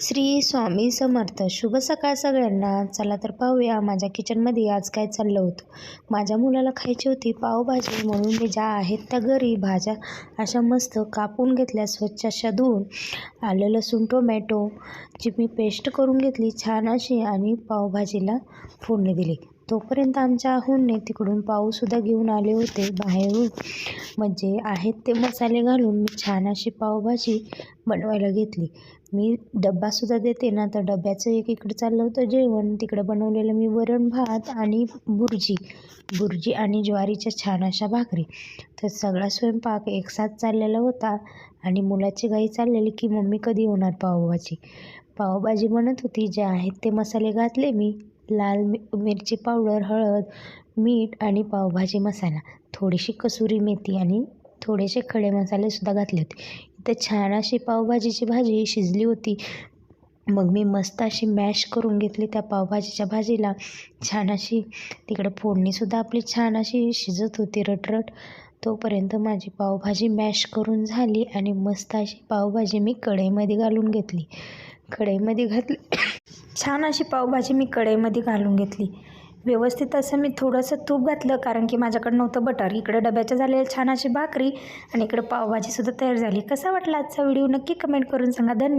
श्री स्वामी समर्थ. शुभ सकाळ सगळ्यांना. चला तर पाहूया माझ्या किचनमध्ये आज काय चाललं होतं. माझ्या मुलाला खायची होती पावभाजी, म्हणून मी ज्या आहेत त्या घरी भाज्या अशा मस्त कापून घेतल्या, स्वच्छ अशा धुवून. आलं लसूण टोमॅटोची मी पेस्ट करून घेतली छान अशी आणि पावभाजीला फोडणी दिली. तोपर्यंत आमच्या आहुने तिकडून पावसुद्धा घेऊन आले होते बाहेरून. म्हणजे आहेत ते मसाले घालून मी छान अशी पावभाजी बनवायला घेतली. मी डब्बासुद्धा देते ना, तर डब्याचं इकडं चाललं होतं जेवण. तिकडं बनवलेलं मी वरण भात आणि बुर्जी आणि ज्वारीच्या छान अशा भाकरी. तर सगळा स्वयंपाक एकसाथ चाललेला होता आणि मुलाची घाई चाललेली की मम्मी कधी होणार पावभाजी बनत होती. जे आहेत ते मसाले घातले मी. लाल मिरची पावडर, हळद, मीठ आणि पावभाजी मसाला, थोडीशी कसुरी मेथी आणि थोडेसे खडे मसालेसुद्धा घातले होते. इथं छान अशी पावभाजीची भाजी शिजली होती. मग मी मस्त अशी मॅश करून घेतली त्या पावभाजीच्या भाजीला छान अशी. तिकडं फोडणीसुद्धा आपली छान अशी शिजत होती रटरट. तोपर्यंत माझी पावभाजी मॅश करून झाली आणि मस्त अशी पावभाजी मी कढईमध्ये घालून घेतली. छान अशी पावभाजी मी कढईमध्ये घालून घेतली. व्यवस्थित असं मी थोडंसं तूप घातलं, कारण की माझ्याकडे नव्हतं बटर. इकडे डब्याच्या झालेल्या छान अशी भाकरी आणि इकडे पावभाजीसुद्धा तयार झाली. कसा वाटला आजचा व्हिडिओ नक्की कमेंट करून सांगा. धन्यवाद.